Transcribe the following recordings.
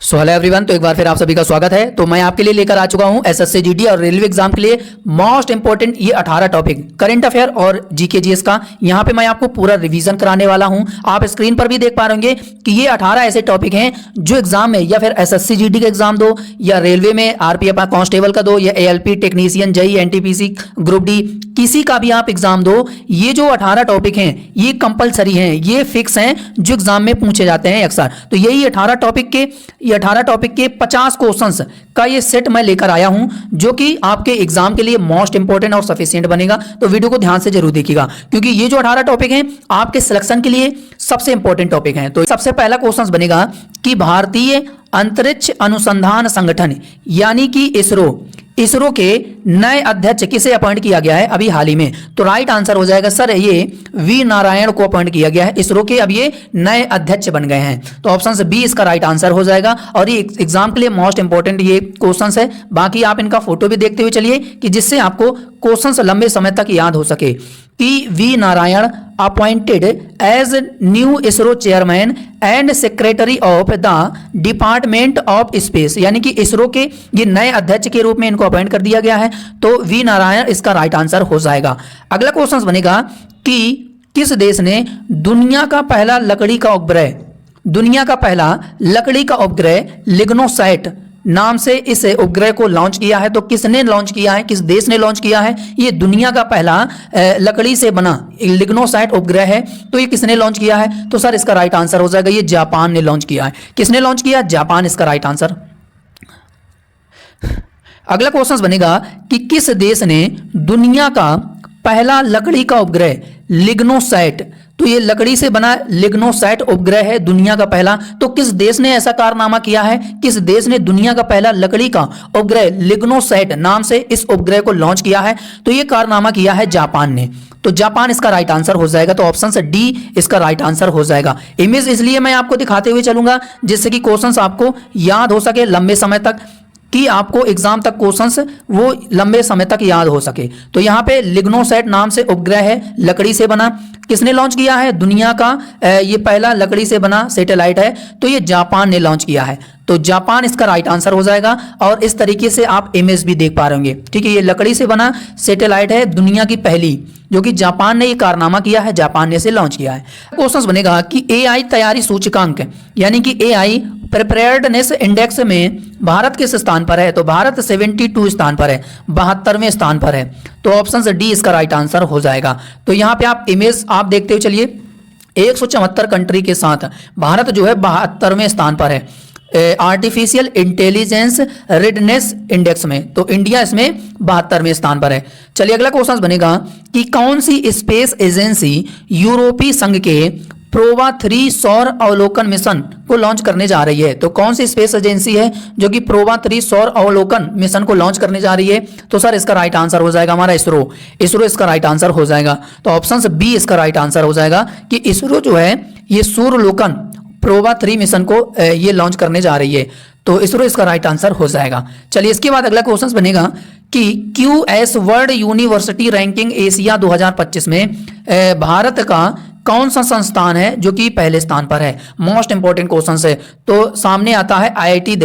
So hello everyone, तो एक बार फिर आप सभी का स्वागत है। तो मैं आपके लिए लेकर आ चुका हूं एसएससी जीडी और रेलवे एग्जाम के लिए मोस्ट इंपोर्टेंट ये 18 टॉपिक करंट अफेयर और जीके जीएस का। यहां पे मैं आपको पूरा रिवीजन कराने वाला हूं। आप स्क्रीन पर भी देख पा रहे होंगे कि ये 18 ऐसे टॉपिक हैं जो एग्जाम में या फिर एसएससी जीडी का एग्जाम दो या रेलवे में आरपीएफ कांस्टेबल का दो या ALP technician JE NTPC group D किसी का भी आप एग्जाम दो, ये जो 18 टॉपिक हैं ये कंपलसरी हैं, ये फिक्स हैं जो एग्जाम में पूछे जाते हैं अक्सर। तो यही 18 टॉपिक के 50 क्वेश्चंस का ये सेट मैं लेकर आया हूं जो कि आपके एग्जाम के लिए मोस्ट इंपोर्टेंट और सफिशिएंट बनेगा। तो वीडियो को ध्यान से जरूर देखिएगा क्योंकि ये जो 18 टॉपिक हैं आपके सिलेक्शन के लिए सबसे इंपॉर्टेंट टॉपिक हैं। तो सबसे पहला क्वेश्चन बनेगा कि भारतीय अंतरिक्ष अनुसंधान संगठन यानी कि इसरो के नए अध्यक्ष किसे अपॉइंट किया गया है अभी हाल ही में? तो राइट आंसर हो जाएगा सर ये वी नारायण को अपॉइंट किया गया है। इसरो के अब ये नए अध्यक्ष बन गए हैं। तो ऑप्शन बी इसका राइट आंसर हो जाएगा और ये एग्जाम के लिए मोस्ट इंपोर्टेंट ये क्वेश्चंस है। बाकी आप इनका फोटो भी देखते हुए चलिए कि जिससे आपको क्वेश्चंस लंबे समय तक याद हो सके कि V Narayan appointed as new ISRO chairman and secretary of the department of space, यानी कि इसरो के ये नए अध्यक्ष के रूप में इनको अपॉइंट कर दिया गया है। तो वी नारायण इसका राइट आंसर हो जाएगा। अगला क्वेश्चन बनेगा कि किस देश ने दुनिया का पहला लकड़ी का उपग्रह लिग्नोसैट नाम से इस उपग्रह को लॉन्च किया है? तो किसने लॉन्च किया है, किस देश ने लॉन्च किया है? ये दुनिया का पहला लकड़ी से बना लिग्नोसैट उपग्रह है। तो ये किसने लॉन्च किया है? तो सर इसका राइट आंसर हो जाएगा ये जापान ने लॉन्च किया है। किसने लॉन्च किया? जापान इसका राइट आंसर। अगला क्वेश्चन बनेगा कि किस देश ने दुनिया का पहला लकड़ी का उपग्रह लिग्नोसैट, तो ये लकड़ी से बना लिग्नोसैट उपग्रह है दुनिया का पहला। तो किस देश ने ऐसा कारनामा किया है? किस देश ने दुनिया का पहला लकड़ी का उपग्रह लिग्नोसैट नाम से इस उपग्रह को लॉन्च किया है? तो ये कारनामा किया है जापान ने। तो जापान इसका राइट आंसर हो जाएगा। तो ऑप्शन से डी इसका राइट आंसर हो जाएगा। इमेज इसलिए मैं आपको दिखाते हुए चलूंगा जिससे कि क्वेश्चंस आपको याद हो सके लंबे समय तक, कि आपको एग्जाम तक क्वेश्चंस वो लंबे समय तक याद हो सके। तो यहाँ पे लिग्नोसैट नाम से उपग्रह है लकड़ी से बना, किसने लॉन्च किया है? दुनिया का ये पहला लकड़ी से बना सैटेलाइट है। तो ये जापान ने लॉन्च किया है। तो जापान इसका राइट आंसर हो जाएगा। और इस तरीके से आप इमेज भी देख पा रहे होंगे। ठीक है, ये लकड़ी से बना सैटेलाइट है दुनिया की पहली, जो कि जापान ने ये कारनामा किया है, जापान ने इसे लॉन्च किया है। क्वेश्चन बनेगा कि एआई तैयारी सूचकांक यानी कि एआई प्रिपेयर्डनेस इंडेक्स में भारत किस स्थान पर है? तो भारत 72 स्थान पर है, 72वें स्थान पर है। तो ऑप्शन से डी इसका राइट आंसर हो जाएगा। तो यहाँ पे आप इमेज आप देखते हुए चलिए, 174 कंट्री के साथ भारत जो है 72वें स्थान पर है आर्टिफिशियल इंटेलिजेंस रेडनेस इंडेक्स में। तो इंडिया इसमें 72वें स्थान पर है। चलिए अगला क्वेश्चन बनेगा कि कौन सी स्पेस एजेंसी यूरोपीय संघ के प्रोवा 3 सौर अवलोकन मिशन को लॉन्च करने जा रही है? तो कौन सी स्पेस एजेंसी है जो कि प्रोवा 3 सौर अवलोकन मिशन को लॉन्च करने जा रही है? तो सर इसका राइट आंसर हो जाएगा हमारा इसरो इसका राइट आंसर हो जाएगा। तो ऑप्शन बी इसका राइट आंसर हो जाएगा कि इसरो जो है ये सूर्यलोकन प्रोवा 3 मिशन को ये लॉन्च करने जा रही है। तो इसरो इसका राइट आंसर हो जाएगा। चलिए इसके बाद अगला क्वेश्चन बनेगा कि QS world university ranking Asia 2025 में भारत का कौन सा संस्थान है जो कि पहले स्थान पर है? मोस्ट इंपोर्टेंट क्वेश्चन है। तो सामने आता है आईआईटी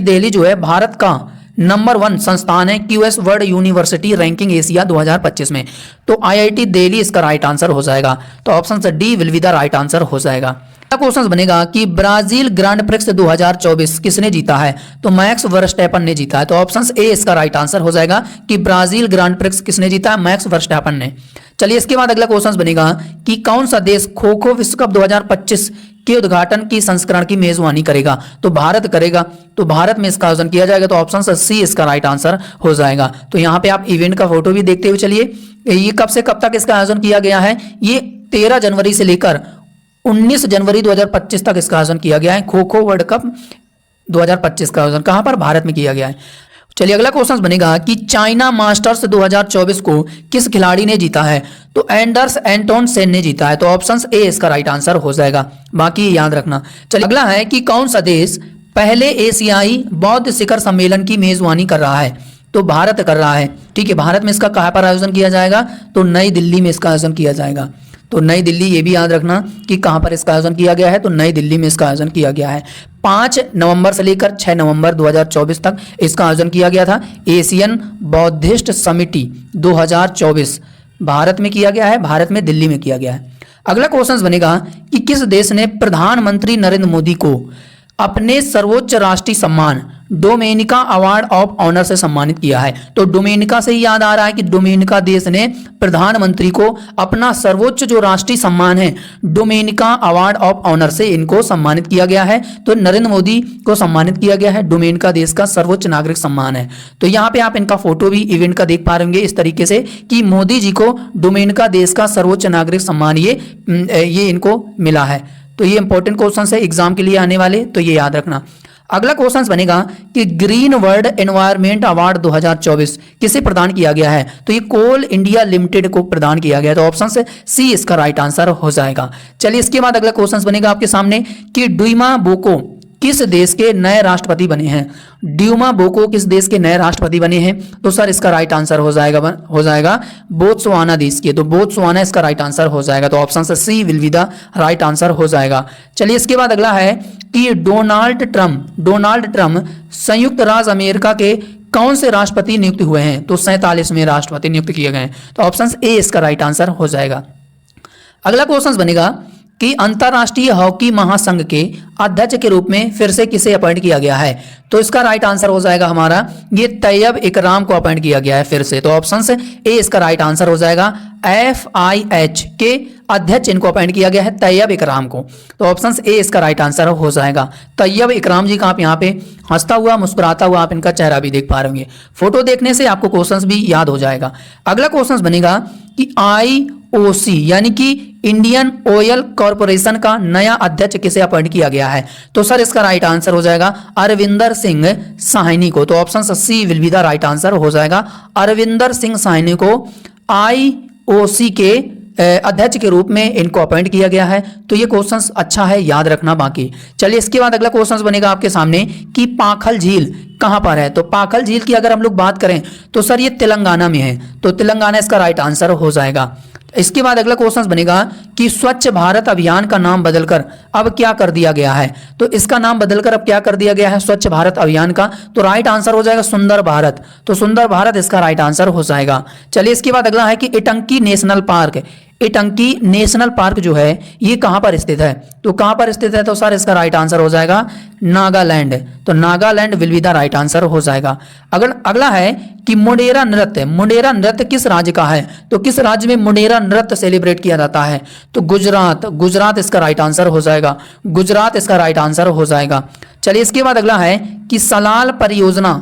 दिल्ली जो है भारत का नंबर 1 संस्थान है QS world university ranking Asia 2025 में। तो आईआईटी दिल्ली इसका राइट आंसर हो जाएगा। तो ऑप्शन से D will be the right answer हो जाएगा। क्वेश्चन बनेगा कि ब्राजील ग्रांड प्रिक्स 2024 किसने जीता है? तो मैक्स वर्स्टैपन ने जीता है। तो ऑप्शन ए इसका राइट आंसर हो जाएगा कि ब्राजील ग्रांड प्रिक्स किसने जीता है? मैक्स वर्स्टैपन ने। चलिए इसके बाद अगला क्वेश्चन बनेगा कि कौन सा देश खो खो विश्व कप 2025 के उद्घाटन की संस्करण की मेजबानी करेगा? तो भारत करेगा। तो भारत में इसका आयोजन किया जाएगा। तो ऑप्शन सी इसका राइट आंसर हो जाएगा। तो यहाँ पे आप इवेंट का फोटो भी देखते हुए चलिए, ये कब से कब तक इसका आयोजन किया गया है? ये 13 जनवरी से लेकर 19 जनवरी 2025 तक इसका आयोजन किया गया है। खो खो वर्ल्ड कप 2025 का आयोजन कहां पर? भारत में किया गया है। चलिए अगला क्वेश्चन बनेगा कि चाइना मास्टर्स 2024 को किस खिलाड़ी ने जीता है? तो एंडर्स एंटोन सेन ने जीता है। तो ऑप्शन ए इसका राइट आंसर हो जाएगा। बाकी याद रखना। चलिए अगला है कि कौन सा देश पहले एशियाई बौद्ध शिखर सम्मेलन की मेजबानी कर रहा है? तो भारत कर रहा है। ठीक है, भारत में इसका कहां पर आयोजन किया जाएगा? तो नई दिल्ली में इसका आयोजन किया जाएगा। तो नई दिल्ली, ये भी याद रखना कि कहाँ पर इसका आयोजन किया गया है, तो नई दिल्ली में इसका आयोजन किया गया है। 5 नवंबर से लेकर 6 नवंबर 2024 तक इसका आयोजन किया गया था। एशियन बौद्धिस्ट समिति 2024 भारत में किया गया है, भारत में दिल्ली में किया गया है। अगला क्वेश्चन बनेगा कि किस देश ने प्रधानमंत्री नरेंद्र मोदी को अपने सर्वोच्च राष्ट्रीय सम्मान डोमेनिका अवार्ड ऑफ ऑनर से सम्मानित किया है। तो डोमेनिका से ही याद आ रहा है कि डोमेनिका देश ने प्रधानमंत्री को अपना सर्वोच्च जो राष्ट्रीय सम्मान है डोमेनिका अवार्ड ऑफ ऑनर से इनको सम्मानित किया गया है। तो नरेंद्र मोदी को सम्मानित किया गया है, डोमेनिका देश का सर्वोच्च नागरिक सम्मान है। तो यहाँ पे आप इनका फोटो भी इवेंट का देख पा रहे होंगे इस तरीके से कि मोदी जी को डोमेनिका देश का सर्वोच्च नागरिक सम्मान ये इनको मिला है। तो ये इंपॉर्टेंट क्वेश्चन है एग्जाम के लिए आने वाले, तो ये याद रखना। अगला क्वेश्चन बनेगा कि ग्रीन वर्ल्ड एनवायरनमेंट अवार्ड 2024 किसे प्रदान किया गया है। तो ये कोल इंडिया लिमिटेड को प्रदान किया गया है। तो ऑप्शन से सी इसका राइट आंसर हो जाएगा। चलिए इसके बाद अगला क्वेश्चन बनेगा आपके सामने कि ड्यूमा बोको किस देश के नए राष्ट्रपति बने हैं। ड्यूमा बोको किस देश के नए राष्ट्रपति बने हैं। तो सर इसका राइट आंसर हो जाएगा बोत्सवाना देश के। तो बोत्सवाना इसका राइट आंसर हो जाएगा। तो ऑप्शन से C will be the right answer हो जाएगा। चलिए इसके बाद अगला है कि डोनाल्ड ट्रम्प संयुक्त राज्य अमेरिका के कौन से राष्ट्रपति नियुक्त हुए हैं। तो 47वें राष्ट्रपति नियुक्त किए गए हैं। तो ऑप्शन ए इसका राइट आंसर हो जाएगा। अगला क्वेश्चन बनेगा कि अंतरराष्ट्रीय हॉकी महासंघ के अध्यक्ष के रूप में फिर से किसे अपॉइंट किया गया है। तो इसका राइट आंसर हो जाएगा हमारा ये तैयब इकराम को अपॉइंट किया गया है फिर से। तो ऑप्शन से ए इसका राइट आंसर हो जाएगा। FIH के अध्यक्ष इनको अपॉइंट किया गया है तैयब इकराम को। तो ऑप्शन ए इसका राइट आंसर हो जाएगा। तैयब इकराम जी का आप यहाँ पे हंसता हुआ मुस्कुराता हुआ आप इनका चेहरा भी देख पा रहे होंगे। फोटो देखने से आपको क्वेश्चन भी याद हो जाएगा। अगला क्वेश्चन बनेगा कि IOC यानी कि इंडियन ऑयल कॉर्पोरेशन का नया अध्यक्ष किसे अपॉइंट किया गया है। तो सर इसका राइट आंसर हो जाएगा अरविंदर सिंह साहनी को। तो option C will be the right answer हो जाएगा। अरविंदर सिंह साहनी को IOC के अध्यक्ष के रूप में इनको अपॉइंट किया गया है। तो ये क्वेश्चन अच्छा है, याद रखना बाकी। चलिए इसके बाद अगला क्वेश्चन बनेगा आपके सामने कि पाखल झील कहां पर है। तो पाखल झील की अगर हम लोग बात करें तो सर ये तेलंगाना में है। तो तेलंगाना इसका राइट आंसर हो जाएगा। इसके बाद अगला क्वेश्चन बनेगा कि स्वच्छ भारत अभियान का नाम बदलकर अब क्या कर दिया गया है। तो इसका नाम बदलकर अब क्या कर दिया गया है स्वच्छ भारत अभियान का। तो राइट आंसर हो जाएगा सुंदर भारत। तो सुंदर भारत इसका राइट आंसर हो जाएगा। चलिए इसके बाद अगला है कि इटंकी नेशनल पार्क। इटंकी नेशनल पार्क जो है ये कहां पर स्थित है। तो कहां पर स्थित है। तो सर इसका राइट आंसर हो जाएगा नागालैंड। तो Nagaland will be the right answer हो जाएगा। अगला है कि मुंडेरा नृत्य किस राज्य का है। तो किस राज्य में मुंडेरा नृत्य सेलिब्रेट किया जाता है। तो गुजरात इसका राइट आंसर हो जाएगा। गुजरात इसका राइट आंसर हो जाएगा। चलिए इसके बाद अगला है कि सलाल परियोजना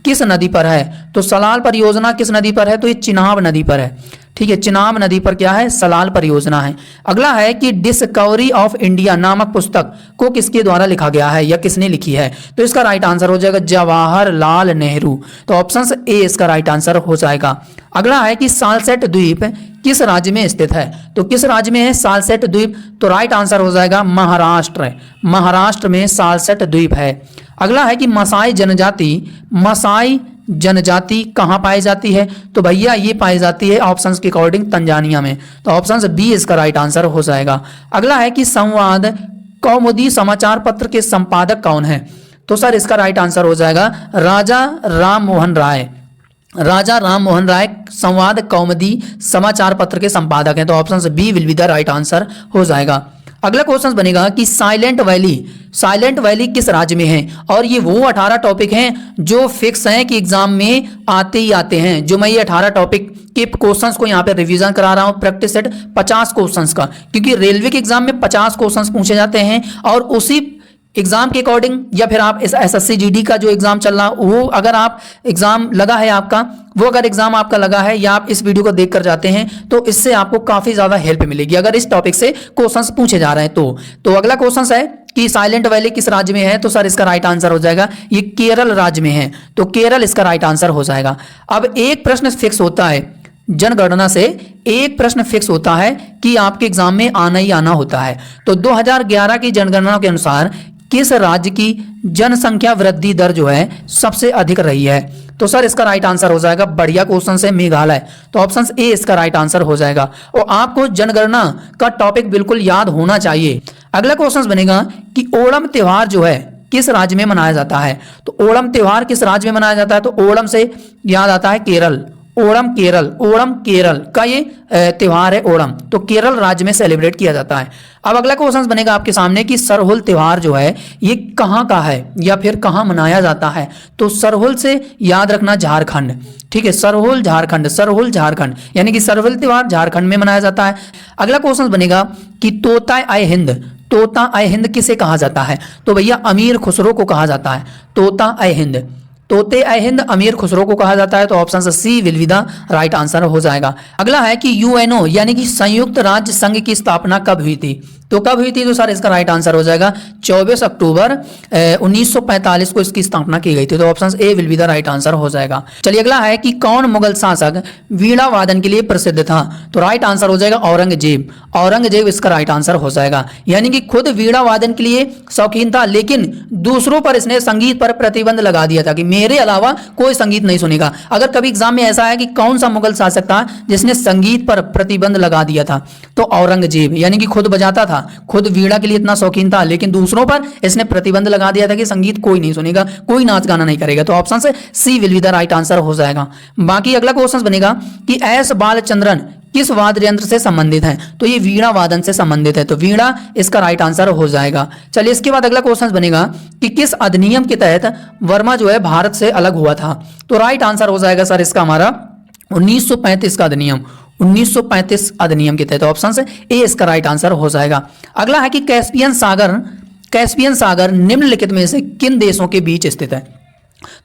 किस नदी पर है। तो सलाल परियोजना किस नदी पर है। तो ये चिनाब नदी पर है। ठीक है, चिनाब नदी पर क्या है सलाल परियोजना है। अगला है कि डिस्कवरी ऑफ इंडिया नामक पुस्तक को किसके द्वारा लिखा गया है या किसने लिखी है। तो इसका राइट आंसर हो जाएगा जवाहरलाल नेहरू। तो ऑप्शन ए इसका राइट आंसर हो जाएगा। अगला है कि सालसेट द्वीप किस राज्य में स्थित है। तो किस राज्य में है सालसेट द्वीप। तो राइट आंसर हो जाएगा महाराष्ट्र में सालसेट द्वीप है। अगला है कि मसाई जनजाति कहां पाई जाती है। तो भैया ये पाई जाती है ऑप्शंस के अकॉर्डिंग तंजानिया में। तो ऑप्शन बी इसका राइट आंसर हो जाएगा। अगला है कि संवाद कौमुदी समाचार पत्र के संपादक कौन है। तो सर इसका राइट आंसर हो जाएगा राजा राम मोहन राय संवाद कौमुदी समाचार पत्र के संपादक हैं। तो option B will be the right answer हो जाएगा। अगला क्वेश्चन बनेगा कि साइलेंट वैली किस राज्य में है। और ये वो 18 टॉपिक हैं जो फिक्स हैं कि एग्जाम में आते ही आते हैं। जो मैं ये 18 टॉपिक के क्वेश्चंस को यहाँ पे रिवीजन करा रहा हूँ प्रैक्टिस सेट 50 क्वेश्चंस का, क्योंकि रेलवे के एग्जाम में 50 क्वेश्चंस पूछे जाते हैं। और उसी एग्जाम के अकॉर्डिंग या फिर आप SSC GD का जो एग्जाम चल रहा वो अगर आप एग्जाम लगा है आपका वो अगर एग्जाम आपका लगा है या आप इस वीडियो को देख कर जाते हैं तो इससे आपको काफी ज्यादा हेल्प मिलेगी अगर इस टॉपिक से क्वेश्चंस पूछे जा रहे हैं। तो अगला क्वेश्चन है कि साइलेंट वैली किस राज्य में है। तो सर इसका राइट आंसर हो जाएगा ये केरल राज्य में है। तो केरल इसका राइट आंसर हो जाएगा। अब एक प्रश्न फिक्स होता है जनगणना से, एक प्रश्न फिक्स होता है कि आपके एग्जाम में आना ही आना होता है। तो 2011 की जनगणना के अनुसार किस राज्य की जनसंख्या वृद्धि दर जो है सबसे अधिक रही है? तो सर इसका राइट आंसर हो जाएगा, बढ़िया क्वेश्चन है, मेघालय। तो ऑप्शन ए इसका राइट आंसर हो जाएगा। और आपको जनगणना का टॉपिक बिल्कुल याद होना चाहिए। अगला क्वेश्चन बनेगा कि ओणम त्योहार जो है किस राज्य में मनाया जाता है? तो ओणम त्योहार किस राज्य में मनाया जाता है? तो ओणम से याद आता है केरल, ओणम केरल का ये त्योहार है ओणम, तो केरल राज्य में सेलिब्रेट किया जाता है। अब अगला क्वेश्चन बनेगा आपके सामने कि सरहुल त्योहार जो है ये कहाँ का है या फिर कहाँ मनाया जाता है? तो सरहुल से याद रखना झारखंड, ठीक है, सरहुल झारखंड, यानी कि सरहुल त्योहार झारखंड में मनाया जाता है। अगला क्वेश्चन बनेगा कि तोता ए हिंद किसे कहा जाता है? तो भैया अमीर खुसरो को कहा जाता है तोते ए हिंद अमीर खुसरो को कहा जाता है। तो option C will be the right answer हो जाएगा। अगला है कि यूएनओ यानी कि संयुक्त राज्य संघ की स्थापना कब हुई थी? तो कब हुई थी? तो सर इसका राइट आंसर हो जाएगा 24 अक्टूबर 1945 को इसकी स्थापना की गई थी। तो option A will be the right answer हो जाएगा। चलिए अगला है कि कौन मुगल शासक वीणा वादन के लिए प्रसिद्ध था? तो राइट आंसर हो जाएगा औरंगजेब इसका राइट आंसर हो जाएगा। यानी कि खुद वीणा वादन के लिए शौकीन था, लेकिन दूसरों पर इसने संगीत पर प्रतिबंध लगा दिया था कि मेरे अलावा कोई संगीत नहीं सुनेगा। अगर कभी एग्जाम में ऐसा है कि कौन सा मुगल शासक था जिसने संगीत पर प्रतिबंध लगा दिया था, तो औरंगजेब, यानी कि खुद बजाता था, खुद वीणा के लिए इतना शौकीन था, लेकिन दूसरों पर इसने प्रतिबंध लगा दिया था कि संगीत कोई नहीं सुनेगा, कोई नाच गाना नहीं करेगा। तो ऑप्शन से C will be the right answer हो जाएगा। बाकी अगला क्वेश्चन बनेगा कि एस बालचंद्रन किस वाद्य यंत्र से संबंधित है? तो ये वीणा वादन से संबंधित है, तो वीणा इसका राइट आंसर हो जाएगा। चलिए इसके बाद अगला क्वेश्चन बनेगा कि किस अधिनियम के तहत वर्मा जो है भारत से अलग हुआ था? तो राइट आंसर हो जाएगा सर इसका हमारा 1935 का अधिनियम, 1935 अधिनियम के तहत। ऑप्शन से ए इसका राइट आंसर हो जाएगा। अगला है कि कैस्पियन सागर निम्नलिखित में से किन देशों के बीच स्थित है?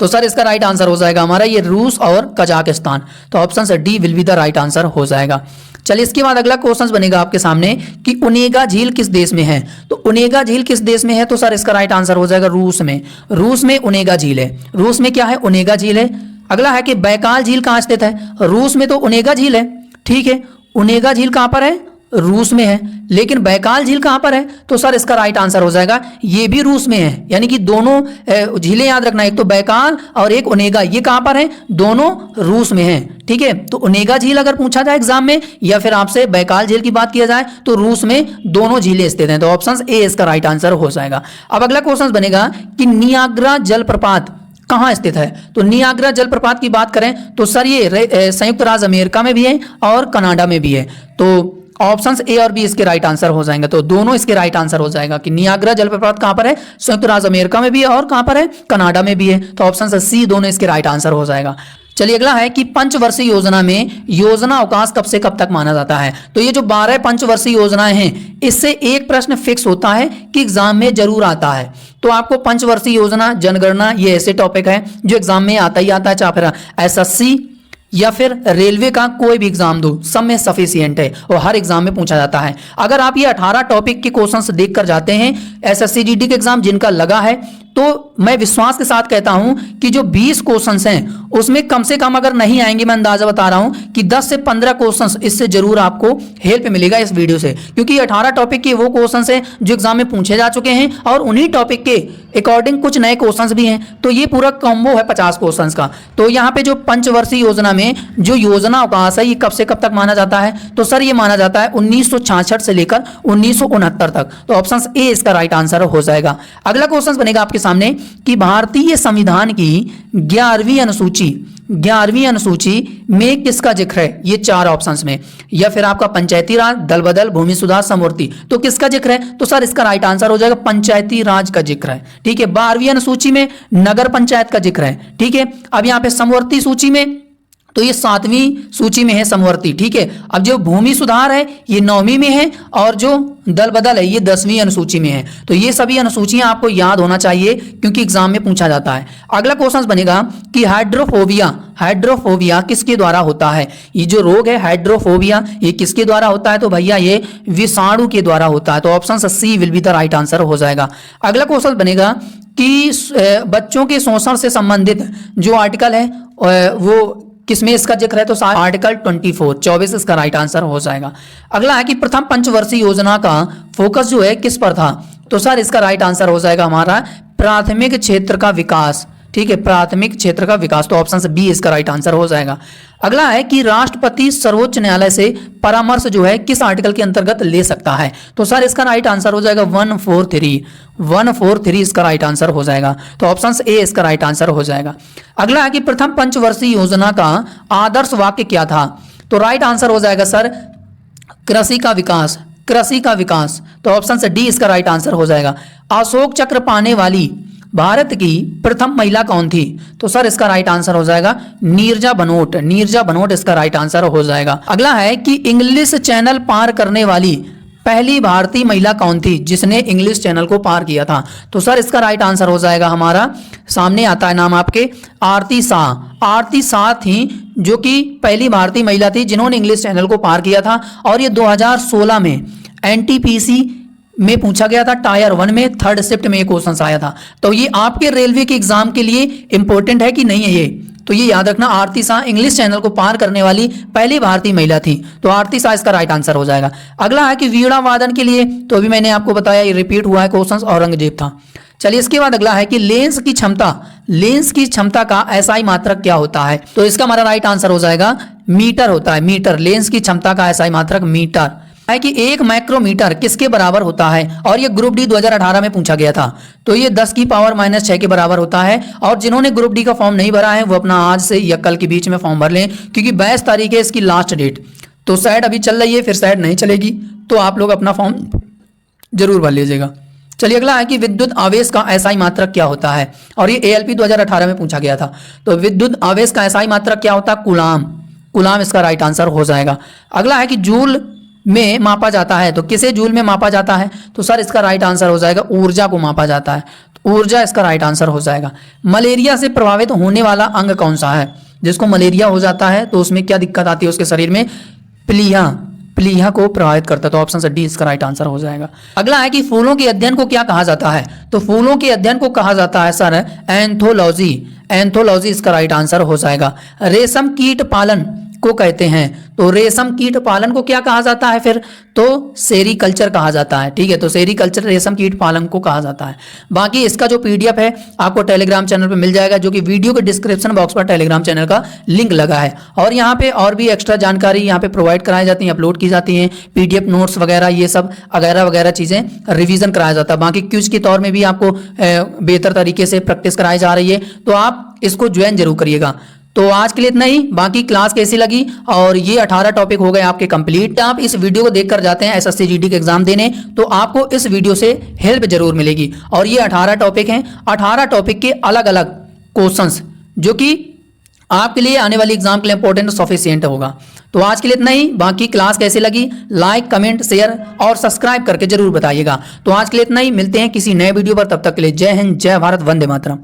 तो सर इसका राइट आंसर हो जाएगा हमारा ये रूस और कजाकिस्तान। तो ऑप्शन से D will be the right answer हो जाएगा। चलिए इसके बाद अगला क्वेश्चन बनेगा आपके सामने कि ओनेगा झील किस देश में है? तो ओनेगा झील किस देश में है? तो सर इसका राइट आंसर हो जाएगा रूस में ओनेगा झील है। रूस में क्या है? ओनेगा झील है। अगला है कि बैकाल झील कहाँ स्थित है? रूस में तो ओनेगा झील है, ठीक है, ओनेगा झील कहाँ पर है? रूस में है। लेकिन बैकाल झील कहाँ पर है? तो सर इसका राइट आंसर हो जाएगा ये भी रूस में है। यानी कि दोनों झीलें याद रखना, एक तो बैकाल और एक ओनेगा, ये कहाँ पर है? दोनों रूस में है, ठीक है। तो ओनेगा झील अगर पूछा जाए एग्जाम में या फिर आपसे बैकाल झील की बात किया जाए तो रूस में दोनों झीलें स्थित हैं। तो ऑप्शन ए इसका राइट आंसर हो जाएगा। अब अगला क्वेश्चन बनेगा कि नियाग्रा जलप्रपात कहाँ स्थित है? तो नियाग्रा जलप्रपात की बात करें तो सर ये संयुक्त राज्य अमेरिका में भी है और कनाडा में भी है। तो ऑप्शंस ए और बी इसके राइट आंसर हो जाएंगे। तो दोनों इसके राइट आंसर हो जाएगा कि नियाग्रा जलप्रपात कहाँ पर है? संयुक्त राज्य अमेरिका में भी है और कहाँ पर है? कनाडा में भी है। तो ऑप्शन सी दोनों इसके राइट आंसर हो जाएगा। चलिए अगला है कि पंचवर्षीय योजना में योजना अवकाश कब से कब तक माना जाता है? तो ये जो 12 पंचवर्षीय योजनाएं हैं इससे एक प्रश्न फिक्स होता है कि एग्जाम में जरूर आता है। तो आपको पंचवर्षीय योजना, जनगणना, ये ऐसे टॉपिक है जो एग्जाम में आता ही आता है, चाहे फिर एसएससी या फिर रेलवे का कोई भी एग्जाम दो, सब में सफिशिएंट है और हर एग्जाम में पूछा जाता है। अगर आप ये 18 टॉपिक के क्वेश्चंस देख कर जाते हैं एसएससी जीडी के एग्जाम जिनका लगा है, तो मैं विश्वास के साथ कहता हूं कि जो 20 क्वेश्चंस हैं उसमें कम से कम अगर नहीं आएंगे, मैं अंदाजा बता रहा हूं कि 10 से 15 क्वेश्चंस इससे जरूर आपको हेल्प मिलेगा इस वीडियो से, क्योंकि 18 टॉपिक के वो क्वेश्चंस हैं जो एग्जाम में पूछे जा चुके हैं और उन्हीं टॉपिक के अकॉर्डिंग कुछ नए क्वेश्चंस भी हैं। तो ये पूरा कॉम्बो है 50 क्वेश्चंस का। तो यहाँ पे जो पंचवर्षीय योजना में जो योजना अवकाश है ये कब से कब तक माना जाता है? तो सर ये माना जाता है 1966 से लेकर 1969 तक। तो ऑप्शन ए इसका राइट आंसर हो जाएगा। अगला क्वेश्चन बनेगा आपके सामने कि भारतीय संविधान की 11वीं अनुसूची में किसका जिक्र है? ये 4 ऑप्शंस में, या फिर आपका पंचायती राज, दल बदल, भूमि सुधार, समवर्ती। तो किसका जिक्र है? तो सर इसका राइट आंसर हो जाएगा पंचायती राज का जिक्र है, ठीक है। 12वीं अनुसूची में नगर पंचायत का जिक्र है, ठीक है। अब यहाँ पे समवर्ती सूची में तो ये 7वीं सूची में है समवर्ती, ठीक है। अब जो भूमि सुधार है ये 9वीं में है और जो दल बदल है ये 10वीं अनुसूची में है। तो ये सभी अनुसूचियां आपको याद होना चाहिए क्योंकि एग्जाम में पूछा जाता है। अगला क्वेश्चन बनेगा कि हाइड्रोफोबिया किसके द्वारा होता है? ये जो रोग है हाइड्रोफोबिया ये किसके द्वारा होता है? तो भैया ये विषाणु के द्वारा होता है। तो option C will be the right answer हो जाएगा। अगला क्वेश्चन बनेगा कि बच्चों के शोषण से संबंधित जो आर्टिकल है वो किसमें इसका जिक्र है? तो आर्टिकल 24 इसका राइट आंसर हो जाएगा। अगला है कि प्रथम पंचवर्षीय योजना का फोकस जो है किस पर था? तो सर इसका राइट आंसर हो जाएगा हमारा प्राथमिक क्षेत्र का विकास। ठीक है, प्राथमिक क्षेत्र का विकास, तो ऑप्शन से बी इसका राइट आंसर हो जाएगा। अगला है कि राष्ट्रपति सर्वोच्च न्यायालय से परामर्श जो है किस आर्टिकल के अंतर्गत ले सकता है। तो सर इसका राइट आंसर हो जाएगा 143 इसका राइट आंसर हो जाएगा। तो ऑप्शन ए इसका राइट आंसर हो जाएगा। अगला है कि प्रथम पंचवर्षीय योजना का आदर्श वाक्य क्या था। तो राइट आंसर हो जाएगा सर कृषि का विकास, कृषि का विकास। तो ऑप्शन से डी इसका राइट आंसर हो जाएगा। अशोक चक्र पाने वाली भारत की प्रथम महिला कौन थी। तो सर इसका राइट आंसर हो जाएगा नीरजा बनोट, नीरजा बनोट इसका राइट आंसर हो जाएगा। अगला है कि इंग्लिश चैनल पार करने वाली पहली भारतीय महिला कौन थी जिसने इंग्लिश चैनल को पार किया था। तो सर इसका राइट आंसर हो जाएगा हमारा, सामने आता है नाम आपके, आरती शाह। आरती शाह थी जो कि पहली भारतीय महिला थी जिन्होंने इंग्लिश चैनल को पार किया था। और ये 2016 में एनटीपीसी में पूछा गया था, टायर 1 में 3rd शिफ्ट में ये क्वेश्चन आया था। तो ये आपके रेलवे के एग्जाम के लिए इंपॉर्टेंट है कि नहीं है ये, तो ये याद रखना। आरती शाह इंग्लिश चैनल को पार करने वाली पहली भारतीय महिला थी। तो आरती शाह इसका राइट आंसर हो जाएगा। अगला है कि वीणा वादन के लिए, तो अभी मैंने आपको बताया ये रिपीट हुआ है क्वेश्चन, औरंगजेब था। चलिए इसके बाद अगला है कि लेंस की क्षमता का एसआई मात्रक क्या होता है। तो इसका हमारा राइट आंसर हो जाएगा मीटर होता है, मीटर। लेंस की क्षमता का एसआई मात्रक मीटर है। कि 1 माइक्रोमीटर किसके बराबर होता है, और ये ग्रुप डी 2018 में पूछा गया था। तो ये 10 की पावर -6 के बराबर होता है। और जिन्होंने ग्रुप डी का फॉर्म नहीं भरा है वो अपना आज से या कल के बीच में फॉर्म भर लें, क्योंकि 22 तारीख है इसकी लास्ट डेट। तो शायद अभी चल रही है, फिर शायद नहीं चलेगी, तो आप लोग अपना फॉर्म जरूर भर लीजिएगा। चलिए अगला है कि विद्युत आवेश का एसआई मात्रक क्या होता है, और ये एएलपी 2018 में पूछा गया था। तो विद्युत आवेश का एसआई मात्रक क्या होता है, कूलाम, कूलाम इसका राइट आंसर हो जाएगा। अगला है कि जूल में मापा जाता है, तो किसे जूल में मापा जाता है। तो सर इसका राइट आंसर हो जाएगा ऊर्जा को मापा जाता है, तो ऊर्जा इसका राइट आंसर हो जाएगा। मलेरिया से प्रभावित होने वाला अंग कौन सा है, जिसको मलेरिया हो जाता है तो उसमें क्या दिक्कत आती है उसके शरीर में, प्लीहा, प्लीहा को प्रभावित करता है। तो ऑप्शन से डी इसका राइट आंसर हो जाएगा। अगला है कि फूलों के अध्ययन को क्या कहा जाता है। तो फूलों के अध्ययन को कहा जाता है सर एंथोलॉजी, एंथोलॉजी इसका राइट आंसर हो जाएगा। रेशम कीट पालन को कहते हैं, तो रेशम कीट पालन को क्या कहा जाता है फिर, तो सेरीकल्चर कहा जाता है। ठीक है, तो सेरीकल्चर रेशम कीट पालन को कहा जाता है। बाकी इसका जो पीडीएफ है आपको टेलीग्राम चैनल पे मिल जाएगा, जो कि वीडियो के डिस्क्रिप्शन बॉक्स पर टेलीग्राम चैनल का लिंक लगा है। और यहाँ पे और भी एक्स्ट्रा जानकारी यहाँ पे प्रोवाइड कराई जाती है, अपलोड की जाती है, पीडीएफ नोट्स वगैरह ये सब वगैरह वगैरह चीज़ें रिवीजन कराया जाता है। बाकी क्विज के तौर में भी आपको बेहतर तरीके से प्रैक्टिस कराई जा रही है, तो आप इसको ज्वाइन जरूर करिएगा। तो आज के लिए इतना ही। बाकी क्लास कैसी लगी, और ये 18 टॉपिक हो गए आपके कंप्लीट। आप इस वीडियो को देखकर जाते हैं एसएससी जीडी के एग्जाम देने, तो आपको इस वीडियो से हेल्प जरूर मिलेगी। और ये 18 टॉपिक हैं, 18 टॉपिक के अलग अलग क्वेश्चंस जो कि आपके लिए आने वाली एग्जाम के लिए इंपॉर्टेंट सफिशिएंट होगा। तो आज के लिए इतना ही। बाकी क्लास कैसी लगी लाइक कमेंट शेयर और सब्सक्राइब करके जरूर बताइएगा। तो आज के लिए इतना ही, मिलते हैं किसी नए वीडियो पर, तब तक के लिए जय हिंद, जय भारत, वंदे मातरम।